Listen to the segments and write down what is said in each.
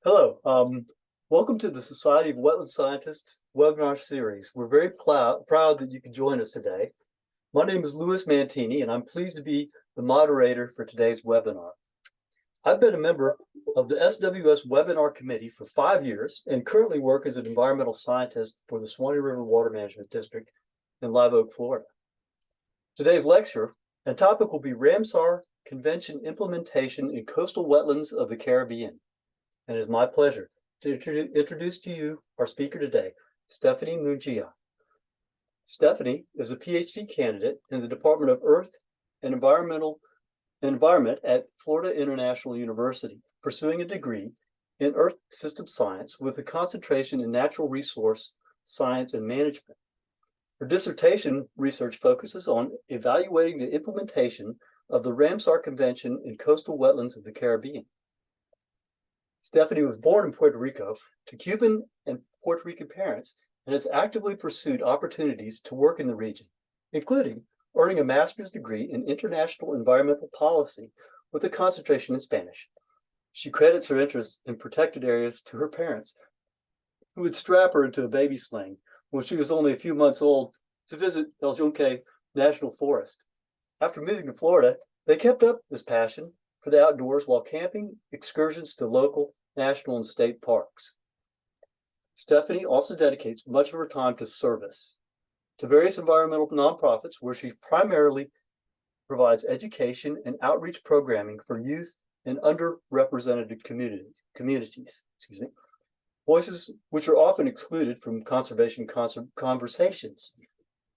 Hello, welcome to the Society of Wetland Scientists webinar series. We're very proud that you can join us today. My name is Louis Mantini, and I'm pleased to be the moderator for today's webinar. I've been a member of the SWS Webinar Committee for 5 years and currently work as an environmental scientist for the Swanee River Water Management District in Live Oak, Florida. Today's lecture and topic will be Ramsar Convention implementation in coastal wetlands of the Caribbean. And it is my pleasure to introduce to you our speaker today, Steffanie Munguía. Steffanie is a PhD candidate in the Department of Earth and Environment at Florida International University, pursuing a degree in Earth System Science with a concentration in natural resource science and management. Her dissertation research focuses on evaluating the implementation of the Ramsar Convention in coastal wetlands of the Caribbean. Steffanie was born in Puerto Rico to Cuban and Puerto Rican parents and has actively pursued opportunities to work in the region, including earning a master's degree in international environmental policy with a concentration in Spanish. She credits her interest in protected areas to her parents, who would strap her into a baby sling when she was only a few months old to visit El Yunque National Forest. After moving to Florida, they kept up this passion for the outdoors while camping, excursions to local, national, and state parks. Steffanie also dedicates much of her time to service, to various environmental nonprofits where she primarily provides education and outreach programming for youth and underrepresented communities, voices which are often excluded from conservation conversations.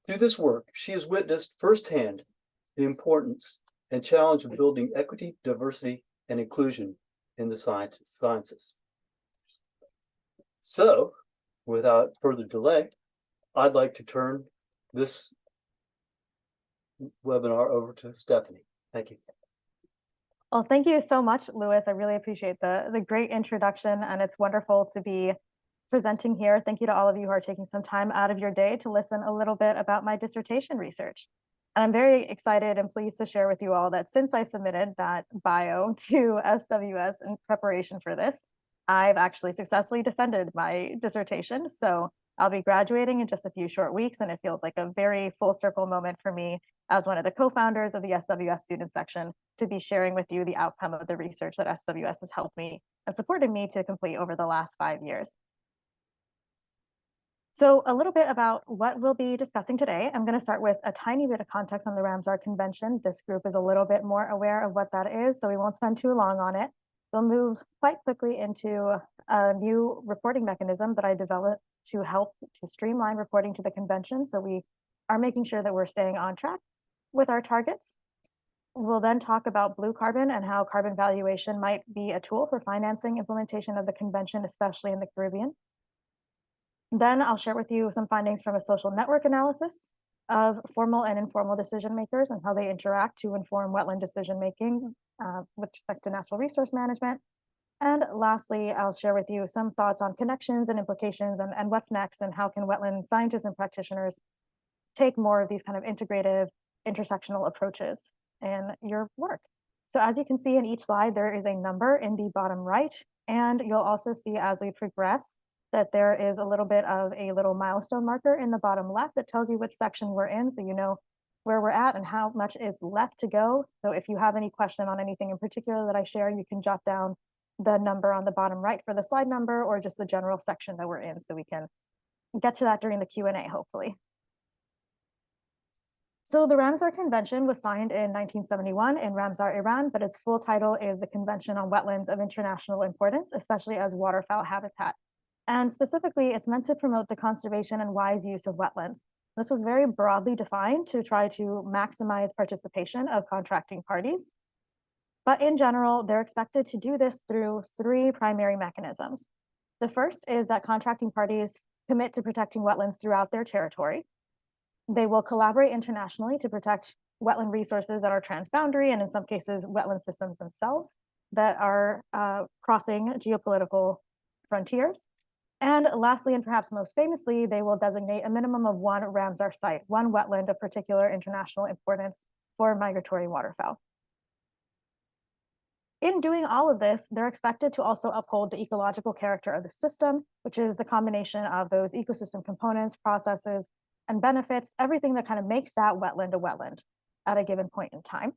Through this work, she has witnessed firsthand the importance and challenge of building equity, diversity, and inclusion in the sciences. So, without further delay, I'd like to turn this webinar over to Steffanie. Thank you. Well, thank you so much, Louis. I really appreciate the great introduction, and it's wonderful to be presenting here. Thank you to all of you who are taking some time out of your day to listen a little bit about my dissertation research. And I'm very excited and pleased to share with you all that since I submitted that bio to SWS in preparation for this, I've actually successfully defended my dissertation. So I'll be graduating in just a few short weeks, and it feels like a very full circle moment for me as one of the co-founders of the SWS student section to be sharing with you the outcome of the research that SWS has helped me and supported me to complete over the last 5 years. So a little bit about what we'll be discussing today. I'm going to start with a tiny bit of context on the Ramsar Convention. This group is a little bit more aware of what that is, so we won't spend too long on it. We'll move quite quickly into a new reporting mechanism that I developed to help to streamline reporting to the convention. So we are making sure that we're staying on track with our targets. We'll then talk about blue carbon and how carbon valuation might be a tool for financing implementation of the convention, especially in the Caribbean. Then I'll share with you some findings from a social network analysis of formal and informal decision makers and how they interact to inform wetland decision making with respect to natural resource management. And lastly, I'll share with you some thoughts on connections and implications and what's next, and how can wetland scientists and practitioners take more of these kind of integrative, intersectional approaches in your work. So as you can see in each slide, there is a number in the bottom right, and you'll also see as we progress that there is a little bit of a little milestone marker in the bottom left that tells you which section we're in, so you know where we're at and how much is left to go. So if you have any question on anything in particular that I share, you can jot down the number on the bottom right for the slide number, or just the general section that we're in, so we can get to that during the Q&A, hopefully. So the Ramsar Convention was signed in 1971 in Ramsar, Iran, but its full title is the Convention on Wetlands of International Importance, especially as Waterfowl Habitat. And specifically, it's meant to promote the conservation and wise use of wetlands. This was very broadly defined to try to maximize participation of contracting parties. But in general, they're expected to do this through 3 primary mechanisms. The first is that contracting parties commit to protecting wetlands throughout their territory. They will collaborate internationally to protect wetland resources that are transboundary, and in some cases, wetland systems themselves that are crossing geopolitical frontiers. And lastly, and perhaps most famously, they will designate a minimum of 1 Ramsar site, 1 wetland of particular international importance for migratory waterfowl. In doing all of this, they're expected to also uphold the ecological character of the system, which is the combination of those ecosystem components, processes, and benefits, everything that kind of makes that wetland a wetland at a given point in time.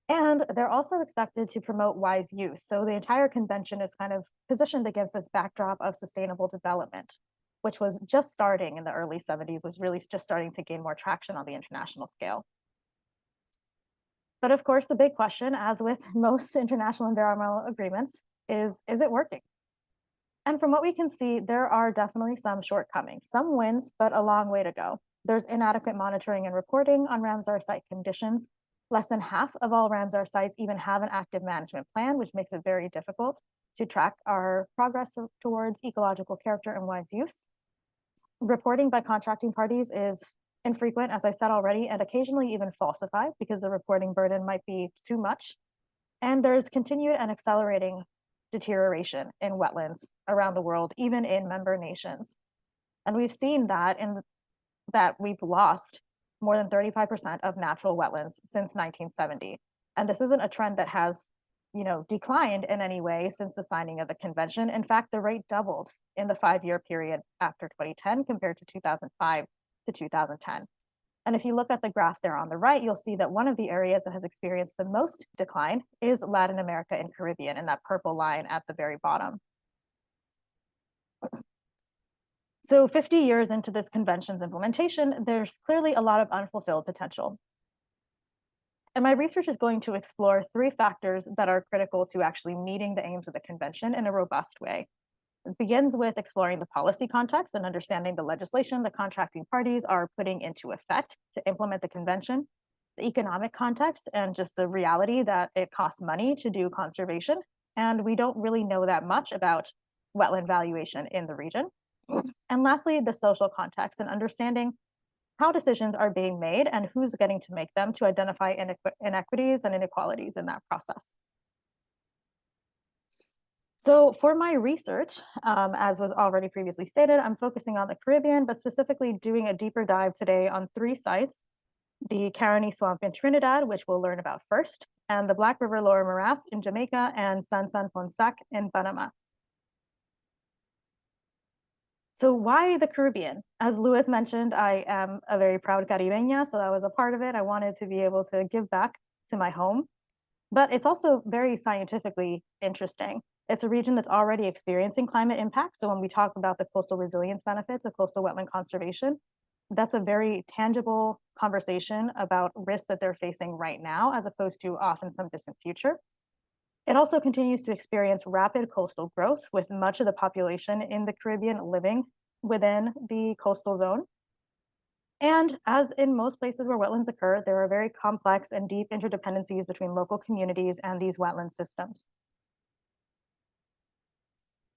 And they're also expected to promote wise use. So the entire convention is kind of positioned against this backdrop of sustainable development, which was just starting in the early 70s, was really just starting to gain more traction on the international scale. But of course, the big question, as with most international environmental agreements, is it working? And from what we can see, there are definitely some shortcomings, some wins, but a long way to go. There's inadequate monitoring and reporting on Ramsar site conditions. Less than half of all Ramsar sites even have an active management plan, which makes it very difficult to track our progress towards ecological character and wise use. Reporting by contracting parties is infrequent, as I said already, and occasionally even falsified because the reporting burden might be too much. And there's continued and accelerating deterioration in wetlands around the world, even in member nations. And we've seen that we've lost more than 35% of natural wetlands since 1970. And this isn't a trend that has, declined in any way since the signing of the convention. In fact, the rate doubled in the 5-year period after 2010 compared to 2005 to 2010. And if you look at the graph there on the right, you'll see that one of the areas that has experienced the most decline is Latin America and Caribbean, in that purple line at the very bottom. So 50 years into this convention's implementation, there's clearly a lot of unfulfilled potential. And my research is going to explore 3 factors that are critical to actually meeting the aims of the convention in a robust way. It begins with exploring the policy context and understanding the legislation the contracting parties are putting into effect to implement the convention, the economic context, and just the reality that it costs money to do conservation. And we don't really know that much about wetland valuation in the region. And lastly, the social context and understanding how decisions are being made and who's getting to make them to identify inequities and inequalities in that process. So for my research, as was already previously stated, I'm focusing on the Caribbean, but specifically doing a deeper dive today on 3 sites: the Caroni Swamp in Trinidad, which we'll learn about first, and the Black River Lower Morass in Jamaica, and San Fonsac in Panama. So why the Caribbean? As Lewis mentioned, I am a very proud Caribeña, so that was a part of it. I wanted to be able to give back to my home, but it's also very scientifically interesting. It's a region that's already experiencing climate impacts. So when we talk about the coastal resilience benefits of coastal wetland conservation, that's a very tangible conversation about risks that they're facing right now, as opposed to off in some distant future. It also continues to experience rapid coastal growth, with much of the population in the Caribbean living within the coastal zone. And as in most places where wetlands occur, there are very complex and deep interdependencies between local communities and these wetland systems.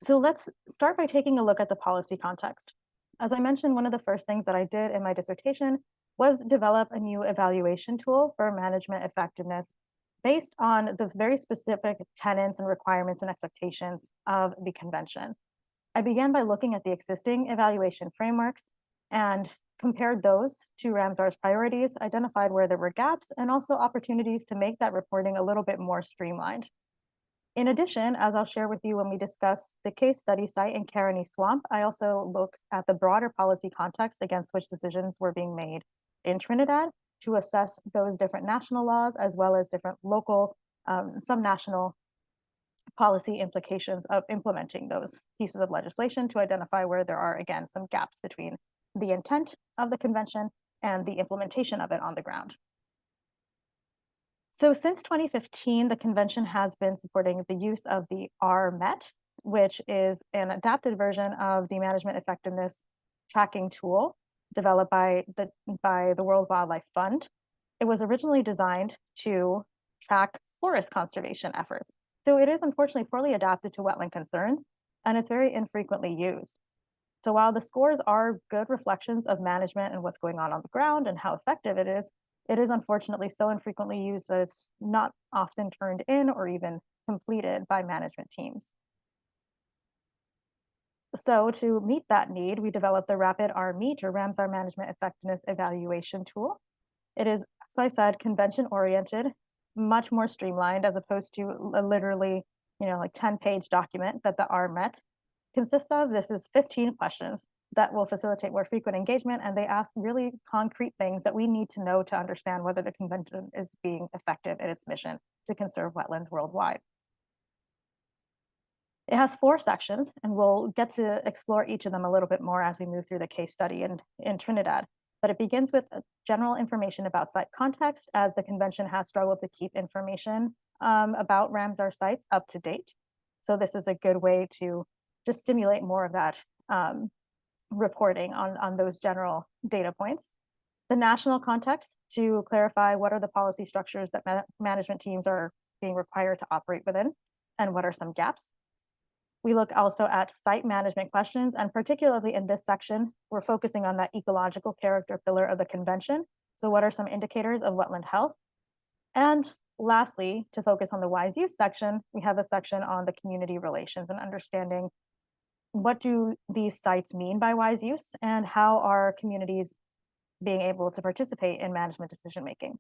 So let's start by taking a look at the policy context. As I mentioned, one of the first things that I did in my dissertation was develop a new evaluation tool for management effectiveness based on the very specific tenets and requirements and expectations of the convention. I began by looking at the existing evaluation frameworks and compared those to Ramsar's priorities, identified where there were gaps, and also opportunities to make that reporting a little bit more streamlined. In addition, as I'll share with you when we discuss the case study site in Caroni Swamp, I also look at the broader policy context against which decisions were being made in Trinidad to assess those different national laws, as well as different local, subnational policy implications of implementing those pieces of legislation, to identify where there are, again, some gaps between the intent of the convention and the implementation of it on the ground. So since 2015, the convention has been supporting the use of the RMET, which is an adapted version of the management effectiveness tracking tool developed by the World Wildlife Fund. It was originally designed to track forest conservation efforts. So it is unfortunately poorly adapted to wetland concerns, and it's very infrequently used. So while the scores are good reflections of management and what's going on the ground and how effective it is unfortunately so infrequently used that it's not often turned in or even completed by management teams. So to meet that need, we developed the Rapid RMET, or Ramsar Management Effectiveness Evaluation Tool. It is, as I said, convention-oriented, much more streamlined as opposed to a literally, like 10-page document that the RMET consists of. This is 15 questions that will facilitate more frequent engagement, and they ask really concrete things that we need to know to understand whether the convention is being effective in its mission to conserve wetlands worldwide. It has 4 sections, and we'll get to explore each of them a little bit more as we move through the case study in Trinidad. But it begins with general information about site context, as the convention has struggled to keep information about Ramsar sites up to date. So this is a good way to just stimulate more of that reporting on those general data points. The national context, to clarify what are the policy structures that management teams are being required to operate within, and what are some gaps. We look also at site management questions, and particularly in this section, we're focusing on that ecological character pillar of the convention. So what are some indicators of wetland health? And lastly, to focus on the wise use section, we have a section on the community relations and understanding what do these sites mean by wise use, and how are communities being able to participate in management decision-making.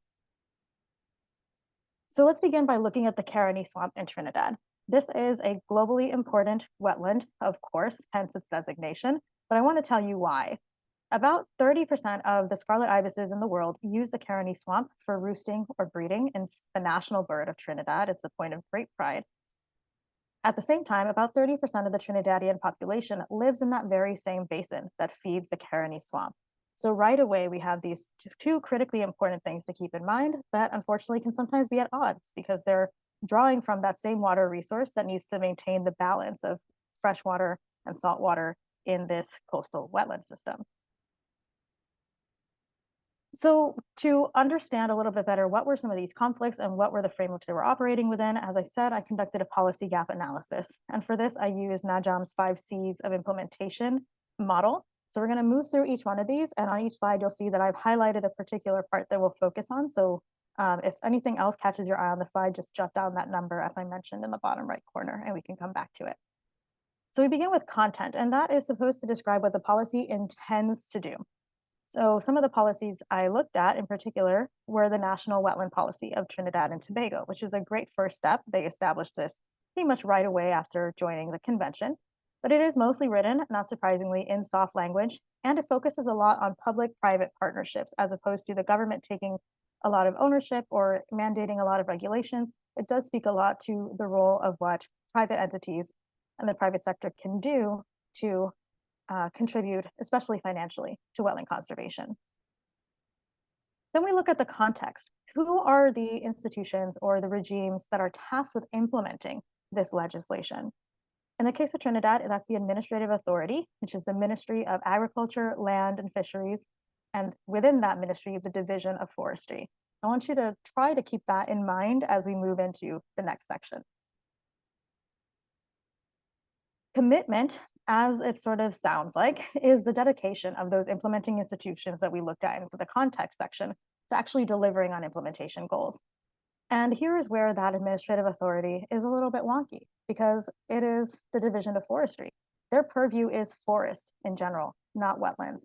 So let's begin by looking at the Caroni Swamp in Trinidad. This is a globally important wetland, of course, hence its designation, but I want to tell you why. About 30% of the scarlet ibises in the world use the Caroni Swamp for roosting or breeding, and it's the national bird of Trinidad. It's a point of great pride. At the same time, about 30% of the Trinidadian population lives in that very same basin that feeds the Caroni Swamp. So right away, we have these two critically important things to keep in mind that unfortunately can sometimes be at odds, because they're drawing from that same water resource that needs to maintain the balance of freshwater and saltwater in this coastal wetland system. So to understand a little bit better what were some of these conflicts and what were the frameworks they were operating within, as I said, I conducted a policy gap analysis. And for this, I used NAJAM's 5 C's of implementation model. So we're going to move through each one of these, and on each slide, you'll see that I've highlighted a particular part that we'll focus on. So if anything else catches your eye on the slide, just jot down that number, as I mentioned, in the bottom right corner, and we can come back to it. So we begin with content, and that is supposed to describe what the policy intends to do. So some of the policies I looked at in particular were the National Wetland Policy of Trinidad and Tobago, which is a great first step. They established this pretty much right away after joining the convention, but it is mostly written, not surprisingly, in soft language, and it focuses a lot on public-private partnerships as opposed to the government taking a lot of ownership or mandating a lot of regulations. It does speak a lot to the role of what private entities and the private sector can do to contribute, especially financially, to wetland conservation. Then we look at the context. Who are the institutions or the regimes that are tasked with implementing this legislation? In the case of Trinidad, that's the Administrative Authority, which is the Ministry of Agriculture, Land, and Fisheries, and within that ministry, the Division of Forestry. I want you to try to keep that in mind as we move into the next section. Commitment, as it sort of sounds like, is the dedication of those implementing institutions that we looked at in the context section to actually delivering on implementation goals. And here is where that administrative authority is a little bit wonky, because it is the Division of Forestry. Their purview is forest in general, not wetlands.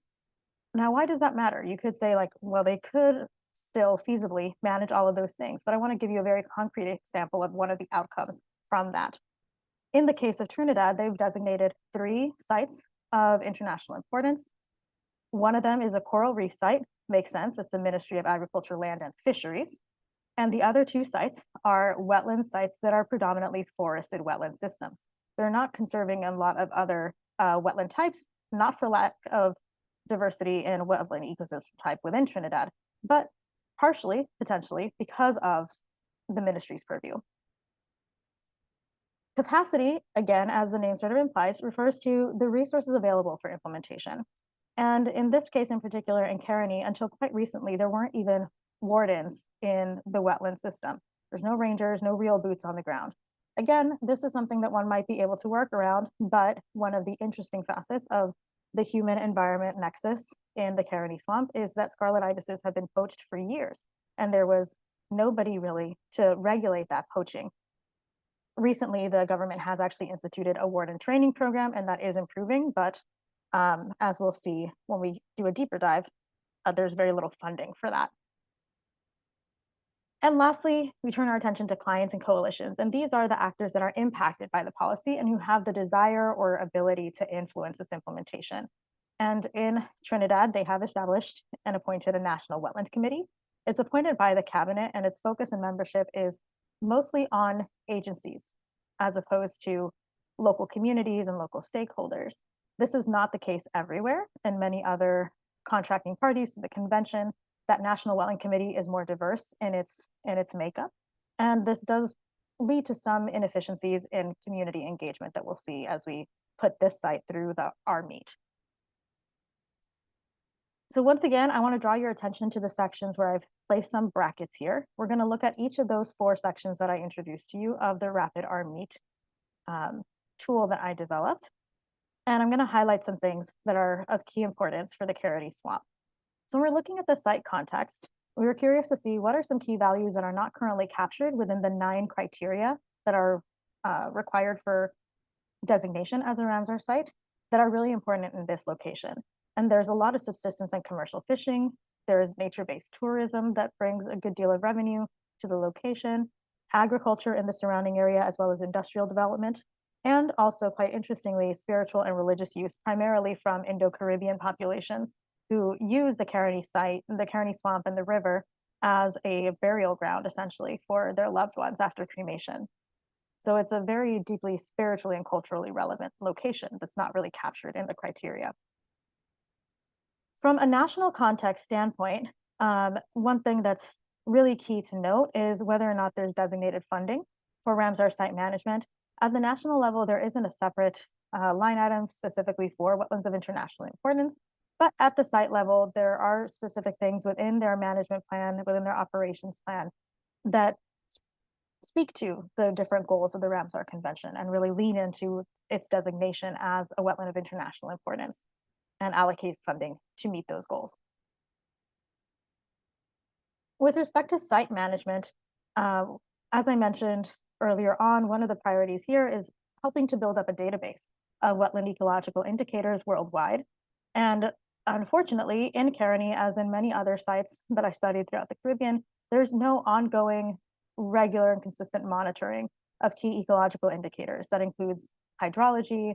Now, why does that matter? You could say, like, well, they could still feasibly manage all of those things, but I want to give you a very concrete example of one of the outcomes from that. In the case of Trinidad, they've designated 3 sites of international importance. One of them is a coral reef site. Makes sense. It's the Ministry of Agriculture, Land, and Fisheries. And the other 2 sites are wetland sites that are predominantly forested wetland systems. They're not conserving a lot of other wetland types, not for lack of diversity in wetland ecosystem type within Trinidad, but partially, potentially, because of the ministry's purview. Capacity, again, as the name sort of implies, refers to the resources available for implementation. And in this case in particular, in Caroni, until quite recently, there weren't even wardens in the wetland system. There's no rangers, no real boots on the ground. Again, this is something that one might be able to work around, but one of the interesting facets of the human environment nexus in the Caroni Swamp is that scarlet ibises have been poached for years, and there was nobody really to regulate that poaching. Recently, the government has actually instituted a warden training program, and that is improving, but as we'll see when we do a deeper dive, there's very little funding for that. And lastly, we turn our attention to clients and coalitions. And these are the actors that are impacted by the policy and who have the desire or ability to influence its implementation. And in Trinidad, they have established and appointed a National Wetland Committee. It's appointed by the cabinet, and its focus and membership is mostly on agencies as opposed to local communities and local stakeholders. This is not the case everywhere. In many other contracting parties to the convention, that National Wetland Committee is more diverse in its makeup. And this does lead to some inefficiencies in community engagement that we'll see as we put this site through our meet. So once again, I want to draw your attention to the sections where I've placed some brackets here. We're going to look at each of those 4 sections that I introduced to you of the Rapid R-Meet tool that I developed. And I'm going to highlight some things that are of key importance for the Carity Swamp. So when we're looking at the site context, we were curious to see what are some key values that are not currently captured within the 9 criteria that are required for designation as a Ramsar site that are really important in this location. And there's a lot of subsistence and commercial fishing. There's nature-based tourism that brings a good deal of revenue to the location, agriculture in the surrounding area, as well as industrial development, and also, quite interestingly, spiritual and religious use, primarily from Indo-Caribbean populations who use the Carity site, the Carity Swamp and the river as a burial ground, essentially, for their loved ones after cremation. So it's a very deeply spiritually and culturally relevant location that's not really captured in the criteria. From a national context standpoint, one thing that's really key to note is whether or not there's designated funding for Ramsar site management. At the national level, there isn't a separate line item specifically for Wetlands of International Importance, but at the site level, there are specific things within their management plan, within their operations plan, that speak to the different goals of the Ramsar Convention and really lean into its designation as a wetland of international importance and allocate funding to meet those goals. With respect to site management, as I mentioned earlier on, one of the priorities here is helping to build up a database of wetland ecological indicators worldwide. And unfortunately, in Carony, as in many other sites that I studied throughout the Caribbean, there's no ongoing, regular, and consistent monitoring of key ecological indicators. That includes hydrology,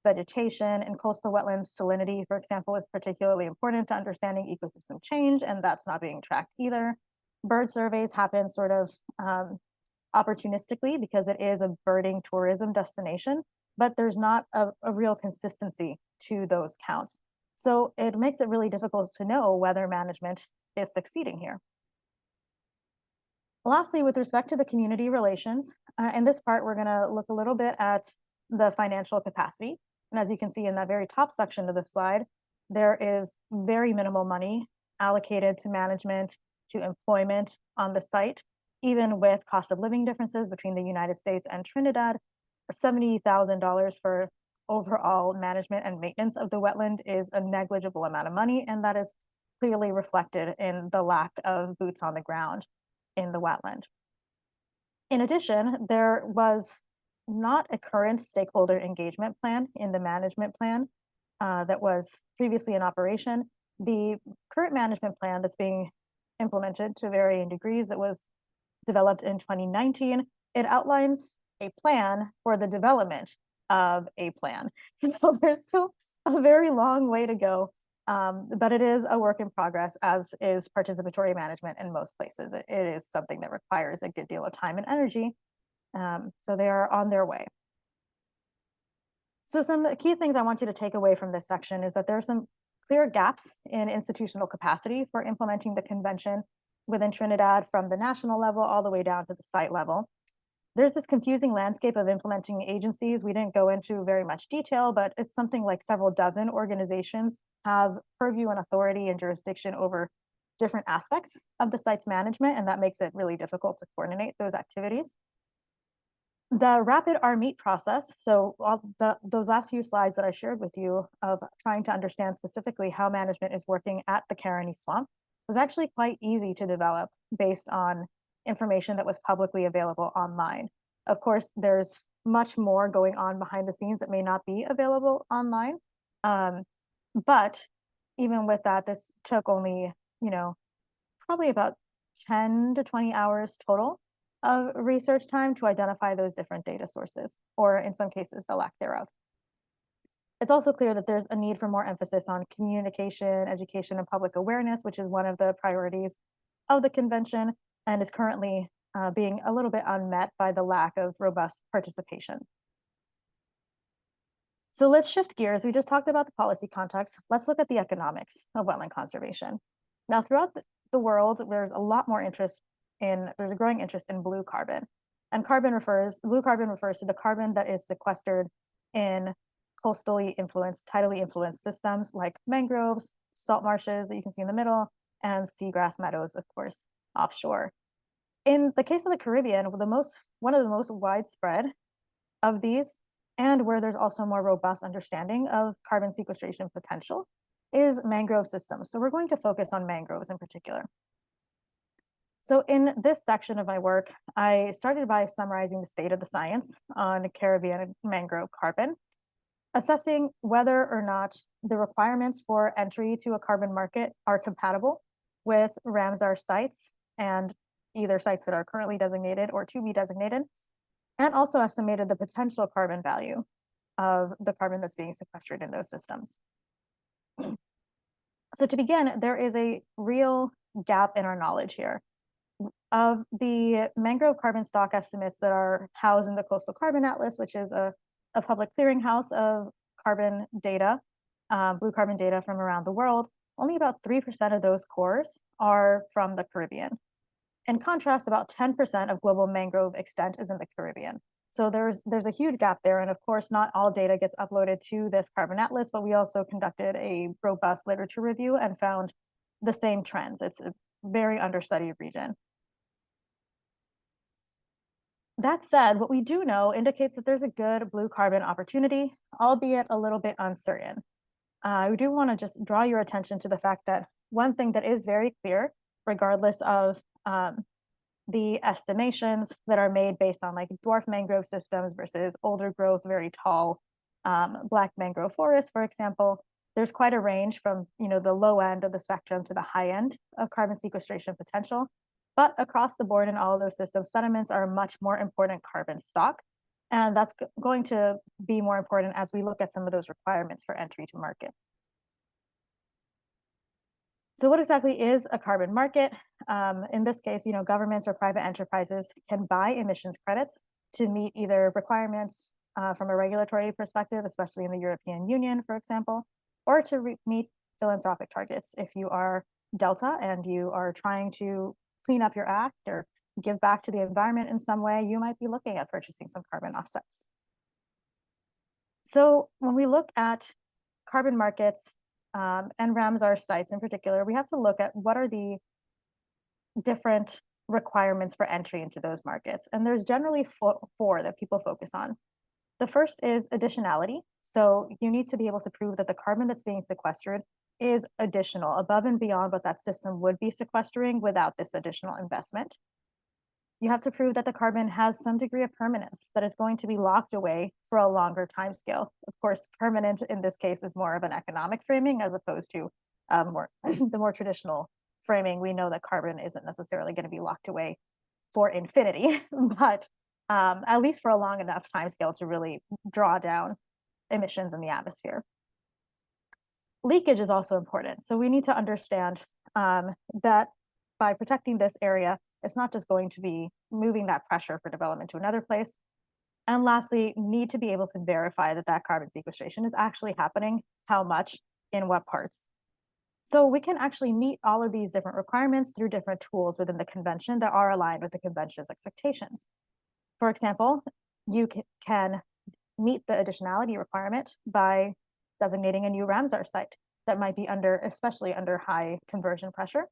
vegetation, and coastal wetlands. Salinity, for example, is particularly important to understanding ecosystem change, and that's not being tracked either. Bird surveys happen sort of opportunistically because it is a birding tourism destination, but there's not a real consistency to those counts. So it makes it really difficult to know whether management is succeeding here. Lastly, with respect to the community relations, in this part, we're going to look a little bit at the financial capacity. And as you can see in that very top section of the slide, there is very minimal money allocated to management, to employment on the site, even with cost of living differences between the United States and Trinidad. $70,000 for overall management and maintenance of the wetland is a negligible amount of money, and that is clearly reflected in the lack of boots on the ground in the wetland. In addition, there was not a current stakeholder engagement plan in the management plan that was previously in operation. The current management plan that's being implemented to varying degrees that was developed in 2019, it outlines a plan for the development of a plan. So there's still a very long way to go, but it is a work in progress, as is participatory management in most places. It is something that requires a good deal of time and energy. So they are on their way. So some key things I want you to take away from this section is that there are some clear gaps in institutional capacity for implementing the convention within Trinidad from the national level all the way down to the site level. There's this confusing landscape of implementing agencies. We didn't go into very much detail, but it's something like several dozen organizations have purview and authority and jurisdiction over different aspects of the site's management, and that makes it really difficult to coordinate those activities. The rapid R-Meet process, so those last few slides that I shared with you of trying to understand specifically how management is working at the Carony Swamp, was actually quite easy to develop based on information that was publicly available online. Of course, there's much more going on behind the scenes that may not be available online. But even with that, this took only, probably about 10 to 20 hours total of research time to identify those different data sources, or in some cases, the lack thereof. It's also clear that there's a need for more emphasis on communication, education, and public awareness, which is one of the priorities of the convention and is currently being a little bit unmet by the lack of robust participation. So let's shift gears. We just talked about the policy context. Let's look at the economics of wetland conservation. Now, throughout the world, there's a lot more interest there's a growing interest in blue carbon. And blue carbon refers to the carbon that is sequestered in tidally influenced systems like mangroves, salt marshes that you can see in the middle, and seagrass meadows, of course, offshore. In the case of the Caribbean, one of the most widespread of these, and where there's also more robust understanding of carbon sequestration potential, is mangrove systems. So we're going to focus on mangroves in particular. So in this section of my work, I started by summarizing the state of the science on Caribbean mangrove carbon, assessing whether or not the requirements for entry to a carbon market are compatible with Ramsar sites, and either sites that are currently designated or to be designated, and also estimated the potential carbon value of the carbon that's being sequestered in those systems. So to begin, there is a real gap in our knowledge here. Of the mangrove carbon stock estimates that are housed in the Coastal Carbon Atlas, which is a public clearinghouse of carbon data, blue carbon data from around the world, only about 3% of those cores are from the Caribbean. In contrast, about 10% of global mangrove extent is in the Caribbean. So there's a huge gap there. And of course, not all data gets uploaded to this carbon atlas, but we also conducted a robust literature review and found the same trends. It's a very understudied region. That said, what we do know indicates that there's a good blue carbon opportunity, albeit a little bit uncertain. We do want to just draw your attention to the fact that one thing that is very clear, regardless of the estimations that are made based on like dwarf mangrove systems versus older growth, very tall black mangrove forests, for example, there's quite a range from the low end of the spectrum to the high end of carbon sequestration potential. But across the board in all of those systems, sediments are a much more important carbon stock. And that's going to be more important as we look at some of those requirements for entry to market. So what exactly is a carbon market? In this case, governments or private enterprises can buy emissions credits to meet either requirements from a regulatory perspective, especially in the European Union, for example, or to meet philanthropic targets. If you are Delta and you are trying to clean up your act or give back to the environment in some way, you might be looking at purchasing some carbon offsets. So when we look at carbon markets and Ramsar sites in particular, we have to look at what are the different requirements for entry into those markets. And there's generally four that people focus on. The first is additionality. So you need to be able to prove that the carbon that's being sequestered is additional, above and beyond what that system would be sequestering without this additional investment. You have to prove that the carbon has some degree of permanence, that is going to be locked away for a longer time scale. Of course, permanent in this case is more of an economic framing as opposed to the more traditional framing. We know that carbon isn't necessarily going to be locked away for infinity, but at least for a long enough time scale to really draw down emissions in the atmosphere. Leakage is also important. So we need to understand that by protecting this area, it's not just going to be moving that pressure for development to another place. And lastly, need to be able to verify that that carbon sequestration is actually happening, how much, in what parts. So we can actually meet all of these different requirements through different tools within the convention that are aligned with the convention's expectations. For example, you can meet the additionality requirement by designating a new Ramsar site that might be especially under high conversion pressure.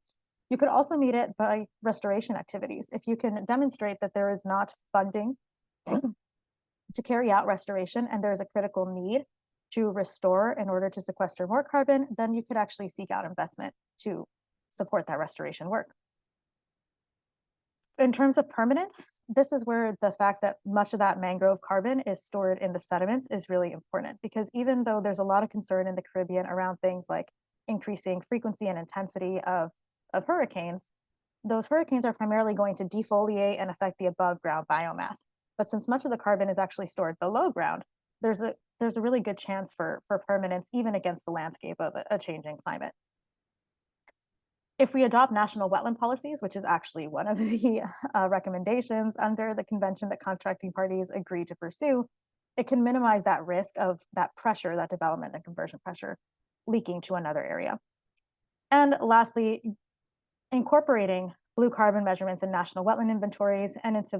You could also meet it by restoration activities. If you can demonstrate that there is not funding to carry out restoration and there's a critical need to restore in order to sequester more carbon, then you could actually seek out investment to support that restoration work. In terms of permanence, this is where the fact that much of that mangrove carbon is stored in the sediments is really important, because even though there's a lot of concern in the Caribbean around things like increasing frequency and intensity of hurricanes, those hurricanes are primarily going to defoliate and affect the above ground biomass. But since much of the carbon is actually stored below ground, there's a really good chance for permanence even against the landscape of a changing climate. If we adopt national wetland policies, which is actually one of the recommendations under the convention that contracting parties agree to pursue, it can minimize that risk of that pressure, that development and conversion pressure leaking to another area. And lastly, incorporating blue carbon measurements in national wetland inventories and into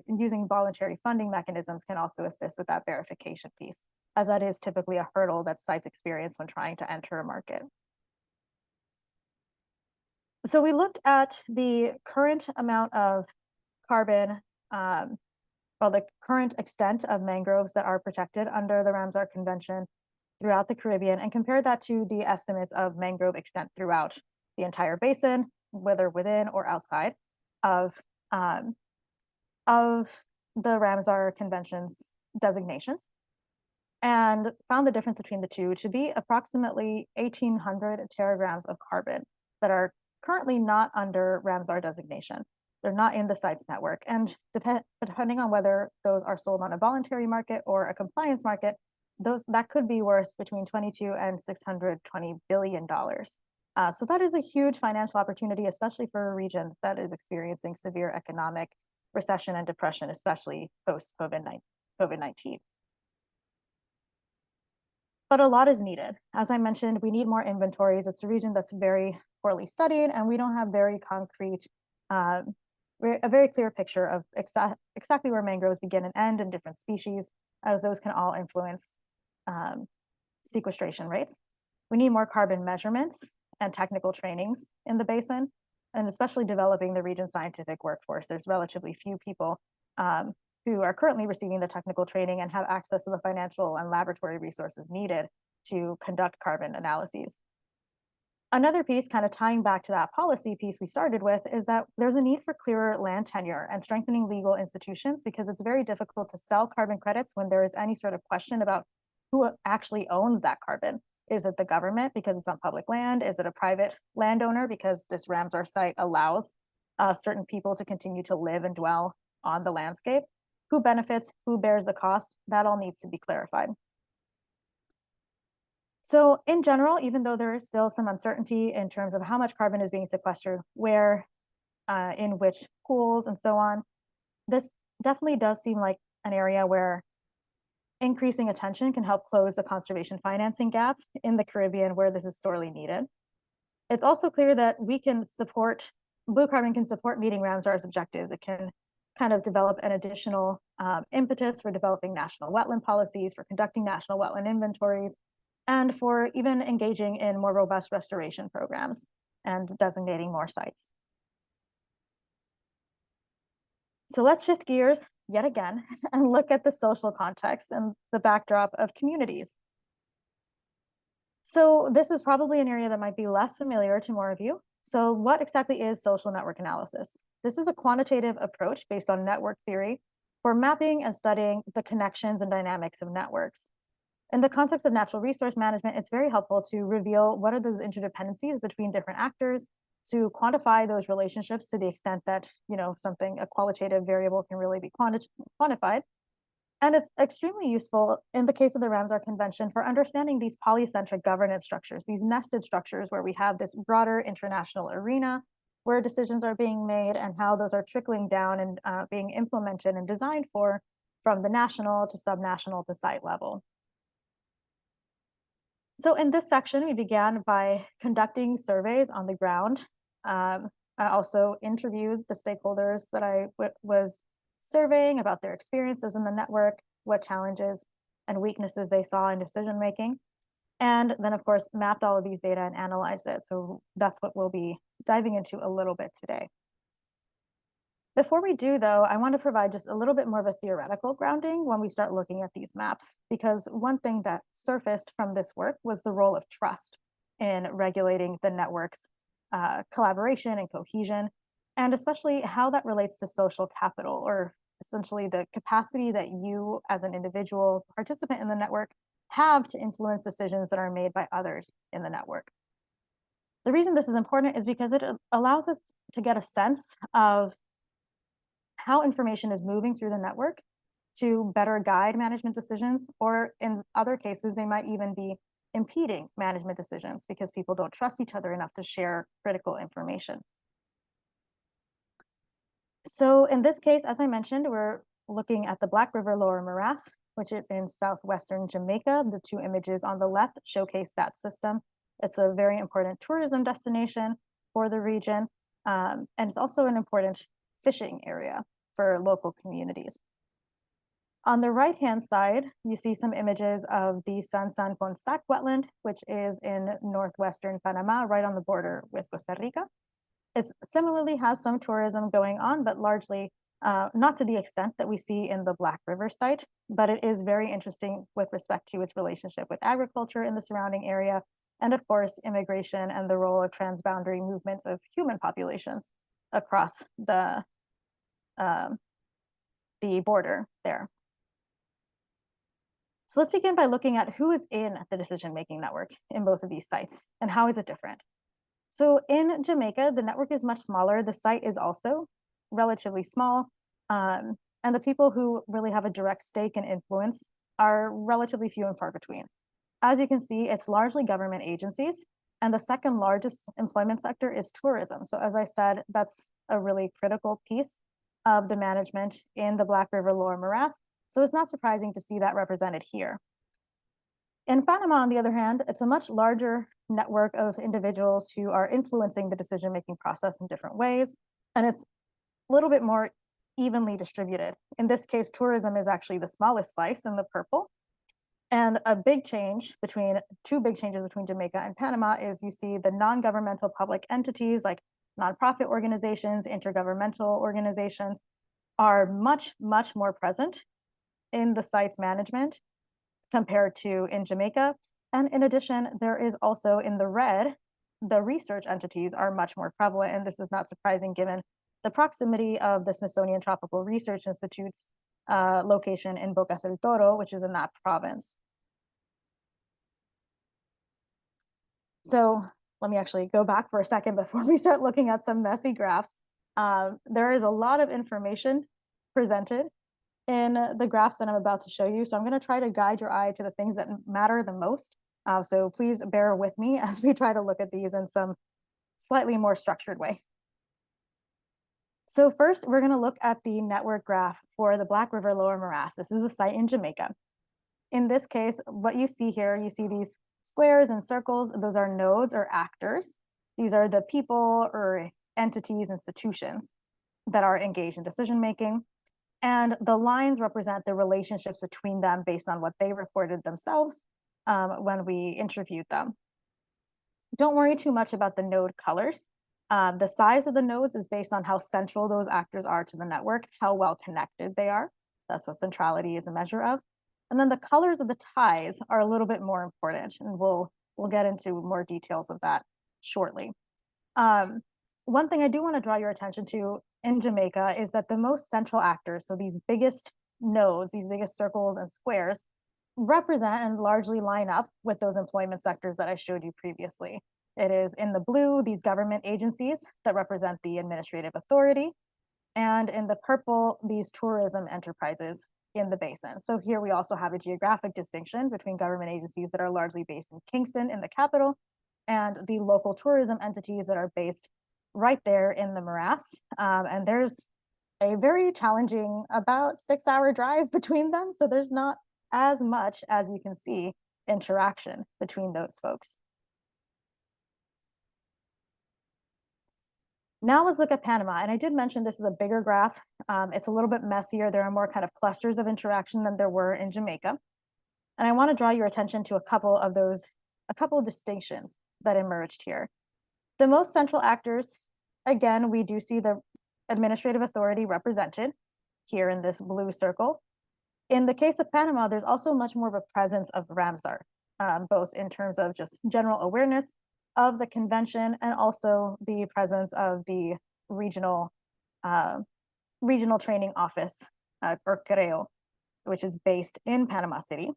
using voluntary funding mechanisms can also assist with that verification piece, as that is typically a hurdle that sites experience when trying to enter a market. So we looked at the current amount of carbon, the current extent of mangroves that are protected under the Ramsar Convention throughout the Caribbean, and compared that to the estimates of mangrove extent throughout the entire basin, whether within or outside of the Ramsar Convention's designations, and found the difference between the two to be approximately 1,800 teragrams of carbon that are currently not under Ramsar designation. They're not in the sites network. And depending on whether those are sold on a voluntary market or a compliance market, that could be worth between $22 and $620 billion. So that is a huge financial opportunity, especially for a region that is experiencing severe economic recession and depression, especially post-COVID-19. But a lot is needed. As I mentioned, we need more inventories. It's a region that's very poorly studied, and we don't have very concrete, a very clear picture of exactly where mangroves begin and end in different species, as those can all influence sequestration rates. We need more carbon measurements and technical trainings in the basin, and especially developing the region's scientific workforce. There's relatively few people who are currently receiving the technical training and have access to the financial and laboratory resources needed to conduct carbon analyses. Another piece, kind of tying back to that policy piece we started with, is that there's a need for clearer land tenure and strengthening legal institutions, because it's very difficult to sell carbon credits when there is any sort of question about who actually owns that carbon. Is it the government because it's on public land? Is it a private landowner because this Ramsar site allows certain people to continue to live and dwell on the landscape? Who benefits? Who bears the cost? That all needs to be clarified. So in general, even though there is still some uncertainty in terms of how much carbon is being sequestered, where, in which pools and so on, this definitely does seem like an area where increasing attention can help close the conservation financing gap in the Caribbean where this is sorely needed. It's also clear that blue carbon can support meeting Ramsar's objectives. It can kind of develop an additional impetus for developing national wetland policies, for conducting national wetland inventories, and for even engaging in more robust restoration programs and designating more sites. So let's shift gears yet again and look at the social context and the backdrop of communities. So this is probably an area that might be less familiar to more of you. So what exactly is social network analysis? This is a quantitative approach based on network theory for mapping and studying the connections and dynamics of networks. In the context of natural resource management, it's very helpful to reveal what are those interdependencies between different actors, to quantify those relationships to the extent that, a qualitative variable can really be quantified. And it's extremely useful in the case of the Ramsar Convention for understanding these polycentric governance structures, these nested structures where we have this broader international arena where decisions are being made and how those are trickling down and being implemented and designed from the national to subnational to site level. So in this section, we began by conducting surveys on the ground. I also interviewed the stakeholders that I was surveying about their experiences in the network, what challenges and weaknesses they saw in decision making, and then of course mapped all of these data and analyzed it. So that's what we'll be diving into a little bit today. Before we do, though, I want to provide just a little bit more of a theoretical grounding when we start looking at these maps, because one thing that surfaced from this work was the role of trust in regulating the network's collaboration and cohesion, and especially how that relates to social capital, or essentially the capacity that you as an individual participant in the network have to influence decisions that are made by others in the network. The reason this is important is because it allows us to get a sense of how information is moving through the network to better guide management decisions, or in other cases, they might even be impeding management decisions because people don't trust each other enough to share critical information. So in this case, as I mentioned, we're looking at the Black River Lower Morass, which is in southwestern Jamaica. The two images on the left showcase that system. It's a very important tourism destination for the region, and it's also an important fishing area for local communities. On the right-hand side, you see some images of the San Ponsac wetland, which is in northwestern Panama, right on the border with Costa Rica. It similarly has some tourism going on, but largely not to the extent that we see in the Black River site, but it is very interesting with respect to its relationship with agriculture in the surrounding area, and of course, immigration and the role of transboundary movements of human populations across the border there. So let's begin by looking at who is in the decision-making network in both of these sites and how is it different. So in Jamaica, the network is much smaller. The site is also relatively small. And the people who really have a direct stake and influence are relatively few and far between. As you can see, it's largely government agencies. And the second largest employment sector is tourism. So as I said, that's a really critical piece of the management in the Black River Lower Morass. So it's not surprising to see that represented here. In Panama, on the other hand, it's a much larger network of individuals who are influencing the decision-making process in different ways, and it's a little bit more evenly distributed. In this case, tourism is actually the smallest slice in the purple. And two big changes between Jamaica and Panama is you see the non-governmental public entities like nonprofit organizations, intergovernmental organizations are much, much more present in the site's management compared to in Jamaica. And in addition, there is also in the red, the research entities are much more prevalent. And this is not surprising given the proximity of the Smithsonian Tropical Research Institute's location in Bocas del Toro, which is in that province. So let me actually go back for a second before we start looking at some messy graphs. There is a lot of information presented in the graphs that I'm about to show you. So I'm going to try to guide your eye to the things that matter the most. So please bear with me as we try to look at these in some slightly more structured way. So first, we're going to look at the network graph for the Black River Lower Morass. This is a site in Jamaica. In this case, what you see here, you see these squares and circles. Those are nodes or actors. These are the people or entities, institutions that are engaged in decision-making. And the lines represent the relationships between them based on what they reported themselves when we interviewed them. Don't worry too much about the node colors. The size of the nodes is based on how central those actors are to the network, how well connected they are. That's what centrality is a measure of. And then the colors of the ties are a little bit more important, and we'll get into more details of that shortly. One thing I do want to draw your attention to in Jamaica is that the most central actors, so these biggest nodes, these biggest circles and squares, represent and largely line up with those employment sectors that I showed you previously. It is in the blue, these government agencies that represent the administrative authority, and in the purple, these tourism enterprises in the basin. So here we also have a geographic distinction between government agencies that are largely based in Kingston, in the capital, and the local tourism entities that are based right there in the morass. And there's a very challenging about 6-hour drive between them. So there's not as much, as you can see, interaction between those folks. Now let's look at Panama. And I did mention this is a bigger graph. It's a little bit messier. There are more kind of clusters of interaction than there were in Jamaica. And I want to draw your attention to a couple of distinctions that emerged here. The most central actors, again, we do see the administrative authority represented here in this blue circle. In the case of Panama, there's also much more of a presence of Ramsar, both in terms of just general awareness of the convention and also the presence of the regional training office, or CREO, which is based in Panama City.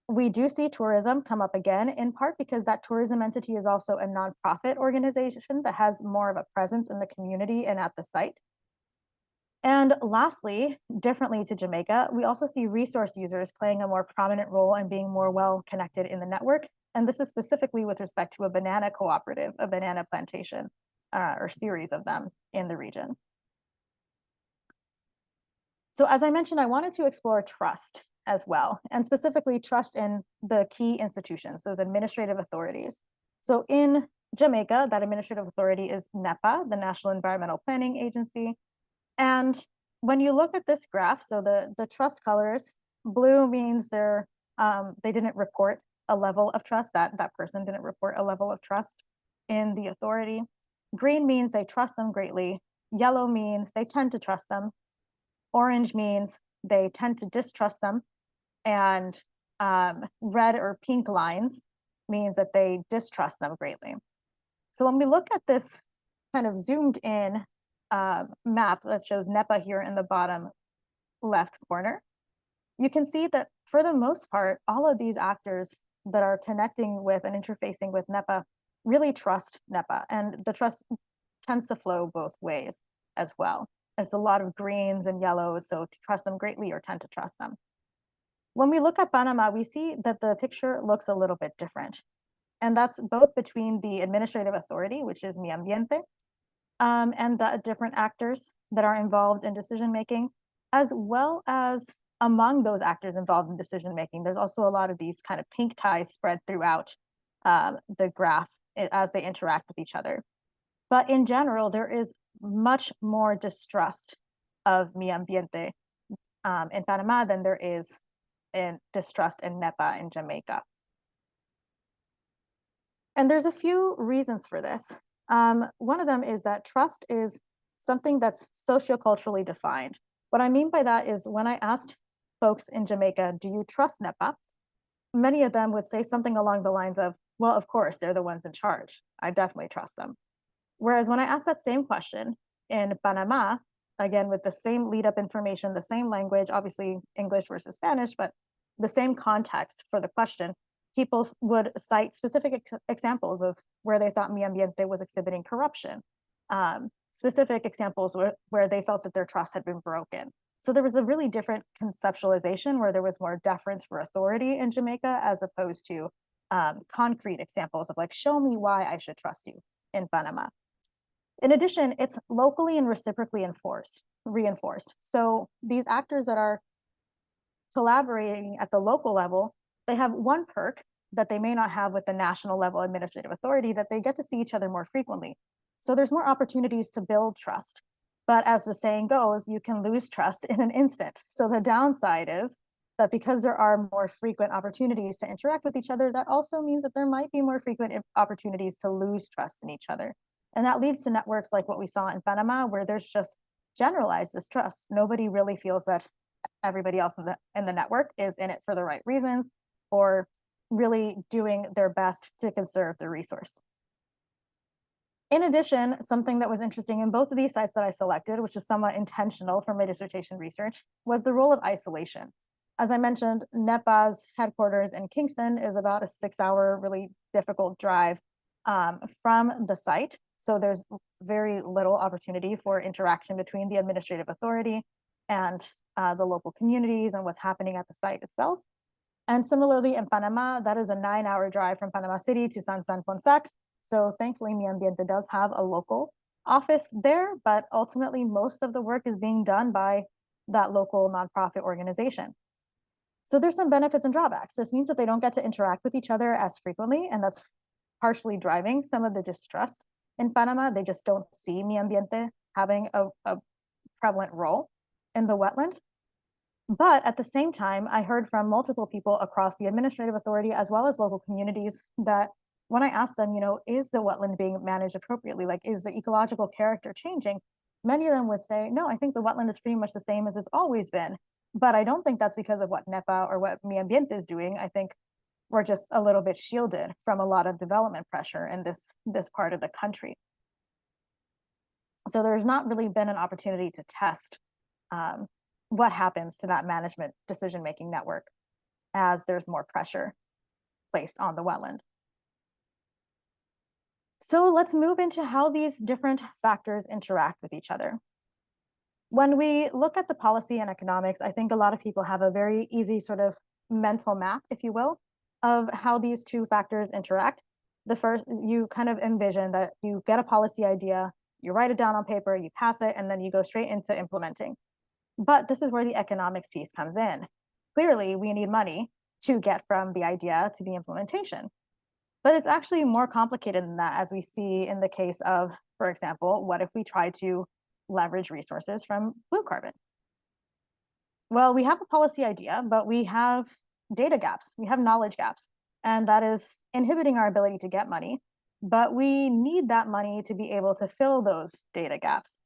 We do see tourism come up again, in part because that tourism entity is also a nonprofit organization that has more of a presence in the community and at the site. And lastly, differently to Jamaica, we also see resource users playing a more prominent role and being more well connected in the network. And this is specifically with respect to a banana cooperative, a banana plantation, or series of them in the region. So as I mentioned, I wanted to explore trust as well, and specifically trust in the key institutions, those administrative authorities. So in Jamaica, that administrative authority is NEPA, the National Environmental Planning Agency. And when you look at this graph, so the trust colors, blue means they didn't report a level of trust, that person didn't report a level of trust in the authority. Green means they trust them greatly. Yellow means they tend to trust them. Orange means they tend to distrust them. And red or pink lines means that they distrust them greatly. So when we look at this kind of zoomed in map that shows NEPA here in the bottom left corner, you can see that for the most part, all of these actors that are connecting with and interfacing with NEPA really trust NEPA, and the trust tends to flow both ways as well. It's a lot of greens and yellows, so to trust them greatly or tend to trust them. When we look at Panama, we see that the picture looks a little bit different. And that's both between the administrative authority, which is Mi Ambiente, and the different actors that are involved in decision making, as well as among those actors involved in decision making. There's also a lot of these kind of pink ties spread throughout the graph as they interact with each other. But in general, there is much more distrust of Mi Ambiente in Panama than there is in distrust in NEPA in Jamaica. And there's a few reasons for this. One of them is that trust is something that's socioculturally defined. What I mean by that is when I asked folks in Jamaica, do you trust NEPA? Many of them would say something along the lines of, well, of course, they're the ones in charge. I definitely trust them. Whereas when I asked that same question in Panama, again, with the same lead up information, the same language, obviously English versus Spanish, but the same context for the question, people would cite specific examples of where they thought Mi Ambiente was exhibiting corruption, specific examples where they felt that their trust had been broken. So there was a really different conceptualization where there was more deference for authority in Jamaica as opposed to concrete examples of like, show me why I should trust you in Panama. In addition, it's locally and reciprocally reinforced. So these actors that are collaborating at the local level, they have one perk that they may not have with the national level administrative authority, that they get to see each other more frequently. So there's more opportunities to build trust. But as the saying goes, you can lose trust in an instant. So the downside is that because there are more frequent opportunities to interact with each other, that also means that there might be more frequent opportunities to lose trust in each other. And that leads to networks like what we saw in Panama, where there's just generalized distrust. Nobody really feels that everybody else in the network is in it for the right reasons or really doing their best to conserve the resource. In addition, something that was interesting in both of these sites that I selected, which is somewhat intentional for my dissertation research, was the role of isolation. As I mentioned, NEPA's headquarters in Kingston is about a 6-hour, really difficult drive from the site. So there's very little opportunity for interaction between the administrative authority and the local communities and what's happening at the site itself. And similarly in Panama, that is a 9-hour drive from Panama City to San Fonsac. So thankfully, Mi Ambiente does have a local office there, but ultimately most of the work is being done by that local nonprofit organization. So there's some benefits and drawbacks. This means that they don't get to interact with each other as frequently, and that's partially driving some of the distrust in Panama. They just don't see Mi Ambiente having a prevalent role in the wetland. But at the same time, I heard from multiple people across the administrative authority as well as local communities that when I asked them, is the wetland being managed appropriately? Like, is the ecological character changing? Many of them would say, no, I think the wetland is pretty much the same as it's always been. But I don't think that's because of what NEPA or what Mi Ambiente is doing. I think we're just a little bit shielded from a lot of development pressure in this part of the country. So there's not really been an opportunity to test what happens to that management decision-making network. as there's more pressure placed on the wetland. So let's move into how these different factors interact with each other. When we look at the policy and economics, I think a lot of people have a very easy sort of mental map, if you will, of how these two factors interact. The first, you kind of envision that you get a policy idea, you write it down on paper, you pass it, and then you go straight into implementing. But this is where the economics piece comes in. Clearly, we need money to get from the idea to the implementation. But it's actually more complicated than that, as we see in the case of, for example, what if we try to leverage resources from blue carbon? Well, we have a policy idea, but we have data gaps, we have knowledge gaps, and that is inhibiting our ability to get money. But we need that money to be able to fill those data gaps.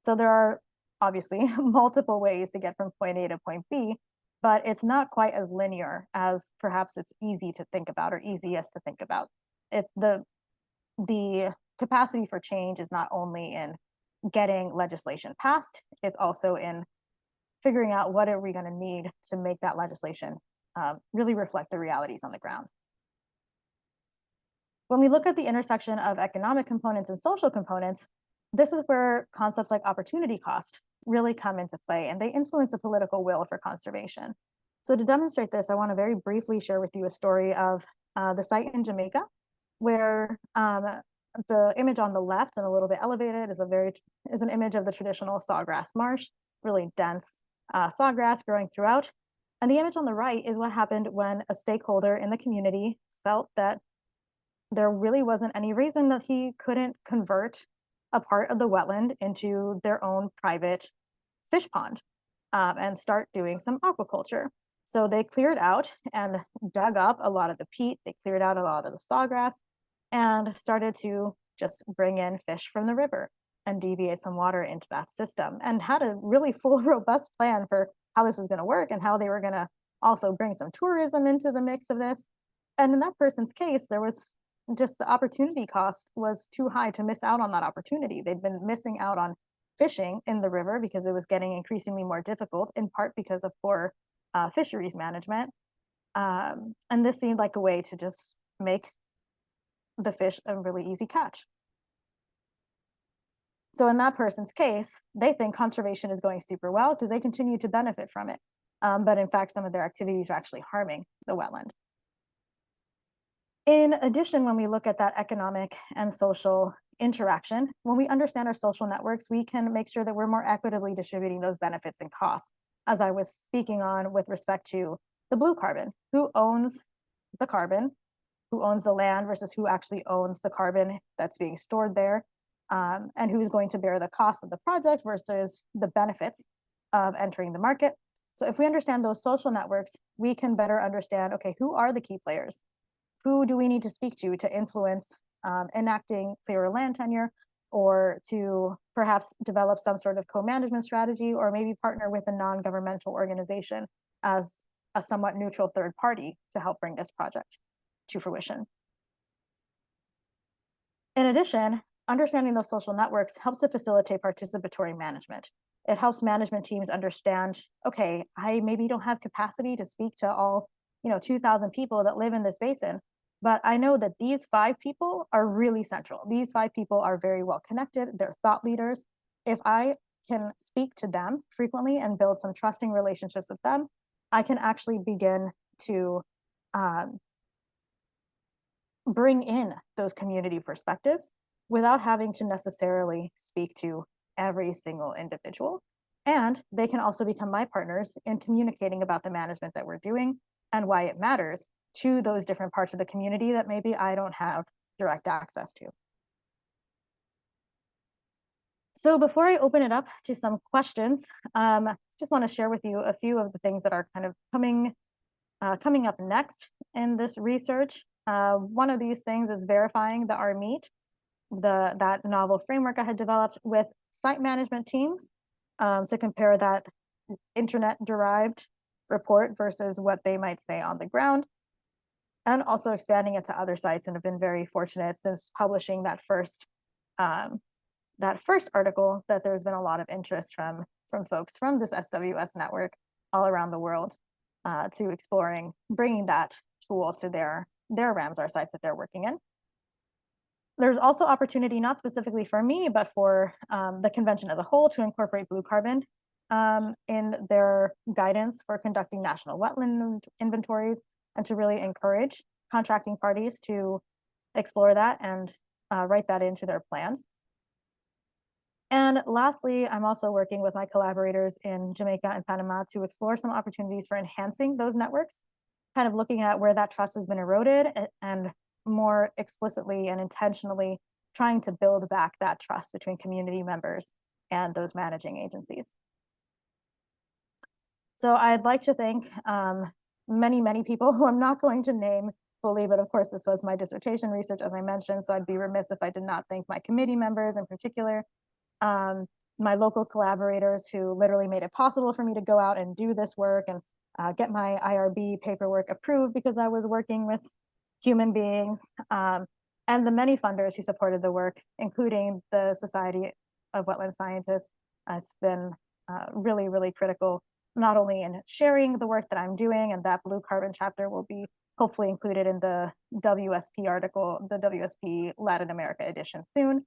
So there are obviously multiple ways to get from point A to point B, but it's not quite as linear as perhaps it's easy to think about or easiest to think about. The capacity for change is not only in getting legislation passed, it's also in figuring out what are we going to need to make that legislation really reflect the realities on the ground. When we look at the intersection of economic components and social components, this is where concepts like opportunity cost really come into play, and they influence the political will for conservation. So to demonstrate this, I want to very briefly share with you a story of the site in Jamaica, where the image on the left and a little bit elevated is an image of the traditional sawgrass marsh, really dense sawgrass growing throughout. And the image on the right is what happened when a stakeholder in the community felt that there really wasn't any reason that he couldn't convert a part of the wetland into their own private fish pond and start doing some aquaculture. So they cleared out and dug up a lot of the peat, they cleared out a lot of the sawgrass, and started to just bring in fish from the river and deviate some water into that system, and had a really full, robust plan for how this was going to work and how they were going to also bring some tourism into the mix of this. And in that person's case, there was just the opportunity cost was too high to miss out on that opportunity. They'd been missing out on fishing in the river because it was getting increasingly more difficult, in part because of poor fisheries management. And this seemed like a way to just make the fish a really easy catch. So in that person's case, they think conservation is going super well because they continue to benefit from it. But in fact, some of their activities are actually harming the wetland. In addition, when we look at that economic and social interaction, when we understand our social networks, we can make sure that we're more equitably distributing those benefits and costs, as I was speaking on with respect to the blue carbon. Who owns the carbon? Who owns the land versus who actually owns the carbon that's being stored there? And who's going to bear the cost of the project versus the benefits of entering the market. So if we understand those social networks, we can better understand, okay, who are the key players? Who do we need to speak to influence enacting clearer land tenure, or to perhaps develop some sort of co-management strategy, or maybe partner with a non-governmental organization as a somewhat neutral third party to help bring this project to fruition. In addition, understanding those social networks helps to facilitate participatory management. It helps management teams understand, okay, I maybe don't have capacity to speak to all 2,000 people that live in this basin, but I know that these 5 people are really central. These 5 people are very well connected. They're thought leaders. If I can speak to them frequently and build some trusting relationships with them, I can actually begin to bring in those community perspectives without having to necessarily speak to every single individual. And they can also become my partners in communicating about the management that we're doing and why it matters to those different parts of the community that maybe I don't have direct access to. So before I open it up to some questions, just want to share with you a few of the things that are kind of coming up next in this research. One of these things is verifying the RMeet, that novel framework I had developed with site management teams to compare that internet-derived report versus what they might say on the ground, and also expanding it to other sites. And have been very fortunate since publishing that first article that there's been a lot of interest from folks from this SWS network all around the world. to exploring bringing that tool to their Ramsar sites that they're working in. There's also opportunity, not specifically for me, but for the convention as a whole, to incorporate blue carbon in their guidance for conducting national wetland inventories, and to really encourage contracting parties to explore that and write that into their plans. And lastly, I'm also working with my collaborators in Jamaica and Panama to explore some opportunities for enhancing those networks, kind of looking at where that trust has been eroded and more explicitly and intentionally trying to build back that trust between community members and those managing agencies. So I'd like to thank many people who I'm not going to name fully, but of course this was my dissertation research, as I mentioned, so I'd be remiss if I did not thank my committee members in particular, my local collaborators who literally made it possible for me to go out and do this work and get my IRB paperwork approved because I was working with human beings, and the many funders who supported the work, including the Society of Wetland Scientists. It's been really critical, not only in sharing the work that I'm doing, and that blue carbon chapter will be hopefully included in the WSP article, the WSP Latin America edition soon,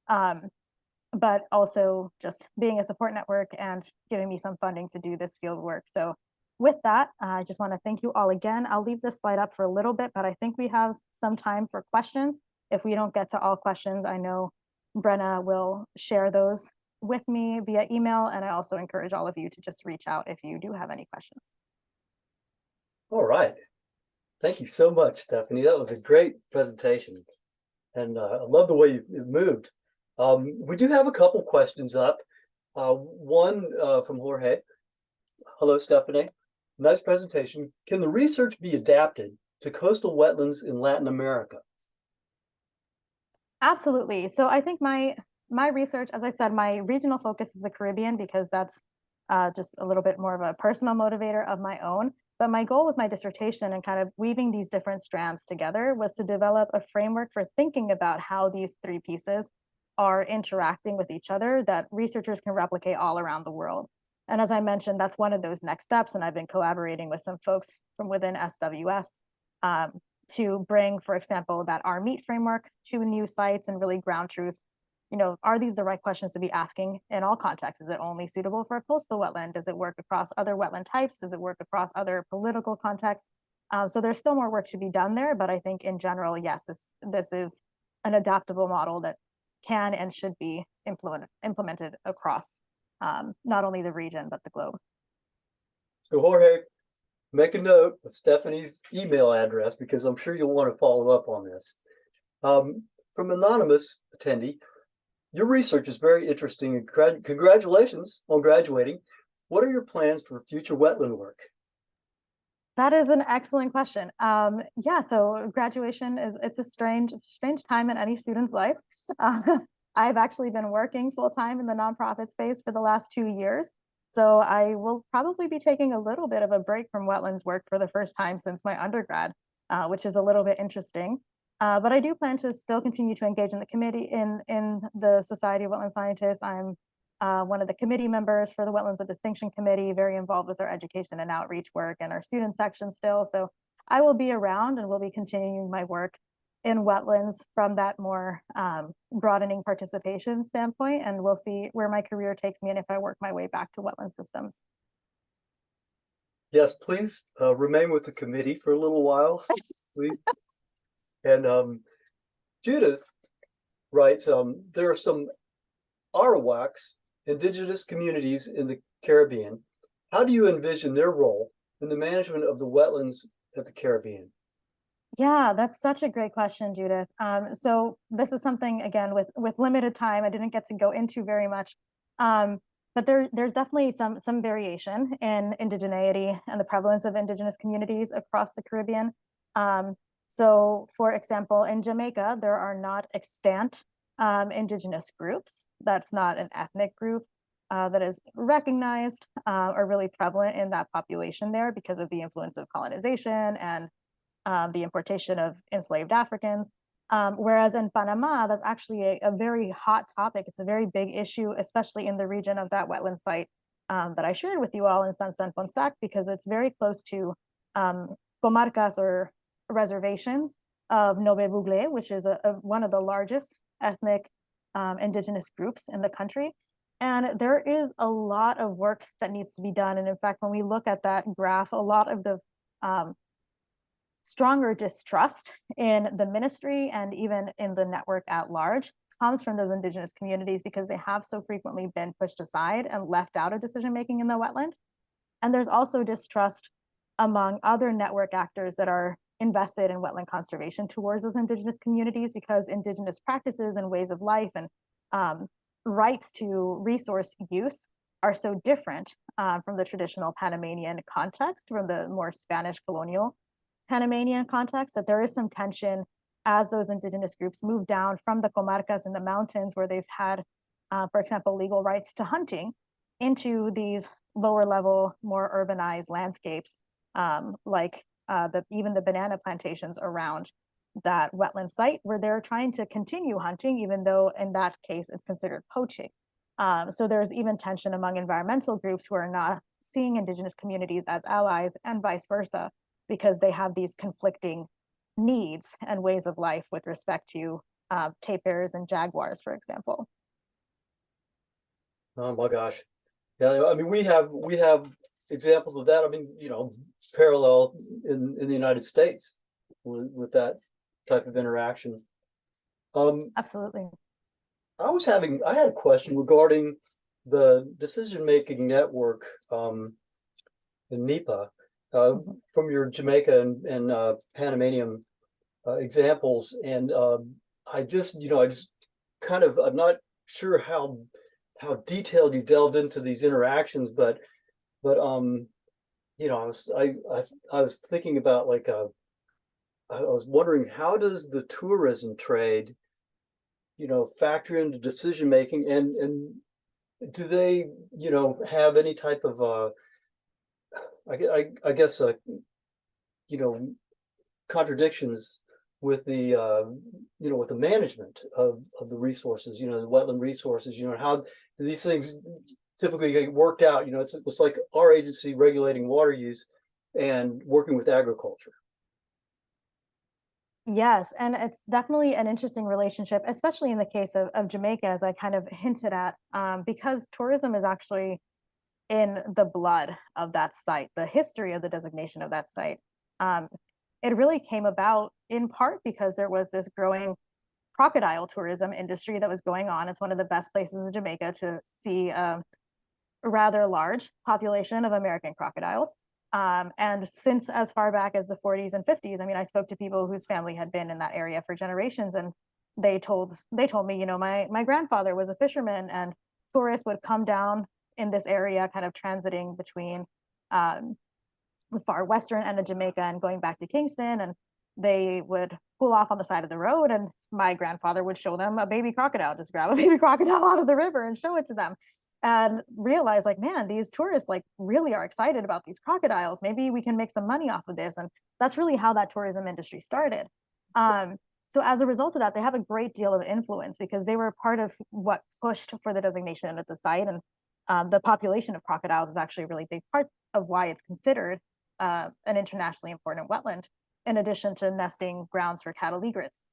but also just being a support network and giving me some funding to do this field work. So with that, I just want to thank you all again. I'll leave this slide up for a little bit, but I think we have some time for questions. If we don't get to all questions, I know Brenna will share those with me via email, and I also encourage all of you to just reach out if you do have any questions. All right. Thank you so much, Steffanie. That was a great presentation, and I love the way you moved. We do have a couple questions up. One from Jorge. Hello, Steffanie. Nice presentation. Can the research be adapted to coastal wetlands in Latin America? Absolutely. So I think my research, as I said, my regional focus is the Caribbean because that's just a little bit more of a personal motivator of my own. But my goal with my dissertation and kind of weaving these different strands together was to develop a framework for thinking about how these three pieces are interacting with each other that researchers can replicate all around the world. And as I mentioned, that's one of those next steps. And I've been collaborating with some folks from within SWS to bring, for example, that RMEET framework to new sites and really ground truth. You know, are these the right questions to be asking in all contexts? Is it only suitable for a coastal wetland? Does it work across other wetland types? Does it work across other political contexts? So there's still more work to be done there, but I think in general, yes, this is an adaptable model that can and should be implemented across not only the region, but the globe. So Jorge, make a note of Stephanie's email address because I'm sure you'll want to follow up on this. From anonymous attendee, your research is very interesting and congratulations on graduating. What are your plans for future wetland work? That is an excellent question. Yeah, so graduation it's a strange time in any student's life. I've actually been working full-time in the nonprofit space for the last 2 years. So I will probably be taking a little bit of a break from wetlands work for the first time since my undergrad, which is a little bit interesting. But I do plan to still continue to engage in the committee in the Society of Wetland Scientists. I'm one of the committee members for the Wetlands of Distinction Committee, very involved with our education and outreach work and our student section still. So I will be around and will be continuing my work in wetlands from that more broadening participation standpoint, and we'll see where my career takes me and if I work my way back to wetland systems. Yes, please remain with the committee for a little while, please. And Judith writes, there are some Arawaks, indigenous communities in the Caribbean. How do you envision their role in the management of the wetlands of the Caribbean? Yeah, that's such a great question, Judith. So this is something, again, with limited time, I didn't get to go into very much, but there's definitely some variation in indigeneity and the prevalence of indigenous communities across the Caribbean. So for example, in Jamaica, there are not extant indigenous groups. That's not an ethnic group that is recognized or really prevalent in that population there because of the influence of colonization and the importation of enslaved Africans. Whereas in Panama, that's actually a very hot topic. It's a very big issue, especially in the region of that wetland site that I shared with you all in San Fonsac, because it's very close to comarcas or reservations of Nove Bugle, which is one of the largest ethnic indigenous groups in the country. And there is a lot of work that needs to be done. And in fact, when we look at that graph, a lot of the stronger distrust in the ministry and even in the network at large comes from those indigenous communities, because they have so frequently been pushed aside and left out of decision making in the wetland. And there's also distrust among other network actors that are invested in wetland conservation towards those indigenous communities, because indigenous practices and ways of life and rights to resource use are so different from the traditional Panamanian context, from the more Spanish colonial Panamanian context, that there is some tension as those indigenous groups move down from the comarcas in the mountains, where they've had, for example, legal rights to hunting, into these lower level, more urbanized landscapes, like even the banana plantations around that wetland site, where they're trying to continue hunting, even though in that case it's considered poaching. So there's even tension among environmental groups who are not seeing indigenous communities as allies, and vice versa, because they have these conflicting needs and ways of life with respect to tapirs and jaguars, for example. Oh my gosh. Yeah, I mean, we have examples of that. I mean, parallel in the United States with that type of interaction. Absolutely. I had a question regarding the decision-making network in NEPA, from your Jamaica and Panamanian examples. And I just kind of, I'm not sure how detailed you delved into these interactions, but I was thinking about, like, I was wondering, how does the tourism trade factor into decision making, and do they have any type of I guess contradictions with the with the management of the resources, the wetland resources? How do these things typically get worked out? It's like our agency regulating water use and working with agriculture. Yes, and it's definitely an interesting relationship, especially in the case of Jamaica, as I kind of hinted at, because tourism is actually in the blood of that site, the history of the designation of that site. It really came about in part because there was this growing crocodile tourism industry that was going on. It's one of the best places in Jamaica to see a rather large population of American crocodiles. And since as far back as the 40s and 50s, I mean, I spoke to people whose family had been in that area for generations, and they told me, my grandfather was a fisherman, and tourists would come down in this area, kind of transiting between the far western end of Jamaica and going back to Kingston, and they would pull off on the side of the road, and my grandfather would show them a baby crocodile, just grab a baby crocodile out of the river and show it to them, and realize, like, man, these tourists like really are excited about these crocodiles. Maybe we can make some money off of this. And that's really how that tourism industry started. So as a result of that, they have a great deal of influence, because they were part of what pushed for the designation at the site. And the population of crocodiles is actually a really big part of why it's considered an internationally important wetland, in addition to nesting grounds for cattle egrets.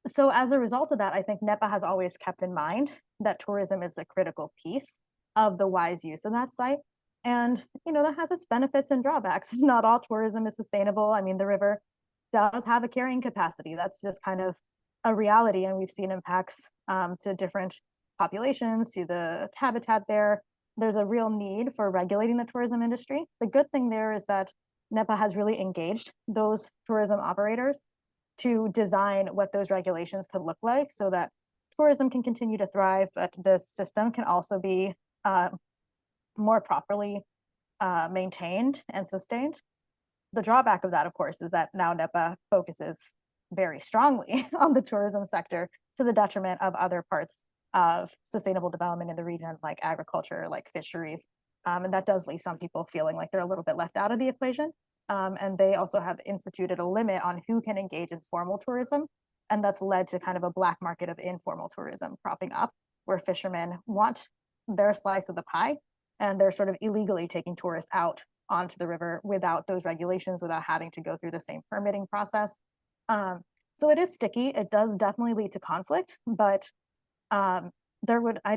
So as a result of that, I think NEPA has always kept in mind that tourism is a critical piece of the wise use of that site. And, that has its benefits and drawbacks. Not all tourism is sustainable. I mean, the river does have a carrying capacity. That's just kind of a reality. And we've seen impacts to different populations, to the habitat there. There's a real need for regulating the tourism industry. The good thing there is that NEPA has really engaged those tourism operators to design what those regulations could look like, so that tourism can continue to thrive, but the system can also be more properly maintained and sustained. The drawback of that, of course, is that now NEPA focuses very strongly on the tourism sector, to the detriment of other parts of sustainable development in the region, like agriculture, like fisheries. And that does leave some people feeling like they're a little bit left out of the equation. And they also have instituted a limit on who can engage in formal tourism. And that's led to kind of a black market of informal tourism cropping up, where fishermen want their slice of the pie, and they're sort of illegally taking tourists out onto the river without those regulations, without having to go through the same permitting process. So it is sticky. It does definitely lead to conflict, but I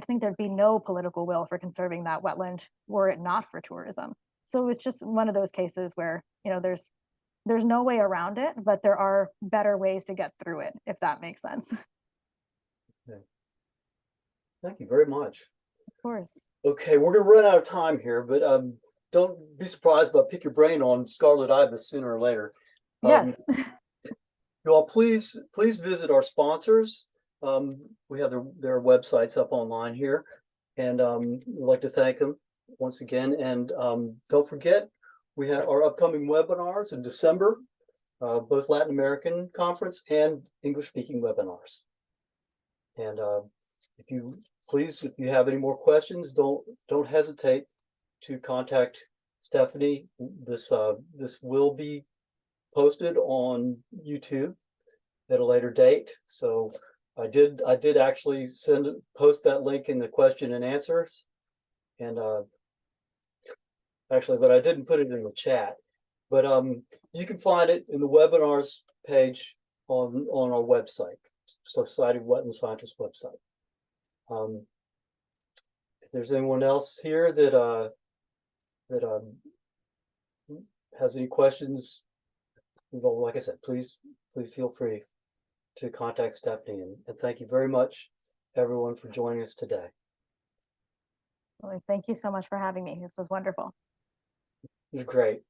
think there'd be no political will for conserving that wetland were it not for tourism. So it's just one of those cases where, there's no way around it, but there are better ways to get through it, if that makes sense. Of Okay. Thank you very much. course. Okay, we're gonna run out of time here, but don't be surprised if I pick your brain on scarlet ibis sooner or later. Yes. You all please visit our sponsors. We have their websites up online here, and we'd like to thank them once again. And don't forget, we have our upcoming webinars in December, both Latin American conference and English speaking webinars. And if you have any more questions, don't hesitate to contact Steffanie. This will be posted on YouTube at a later date. So I did actually post that link in the question and answers, and actually, but I didn't put it in the chat. But you can find it in the webinars page on our website, Society of Wetland Scientists website. If there's anyone else here that has any questions, well, like I said, please feel free to contact Steffanie, and thank you very much, everyone, for joining us today. Well, thank you so much for having me. This was wonderful. This is great.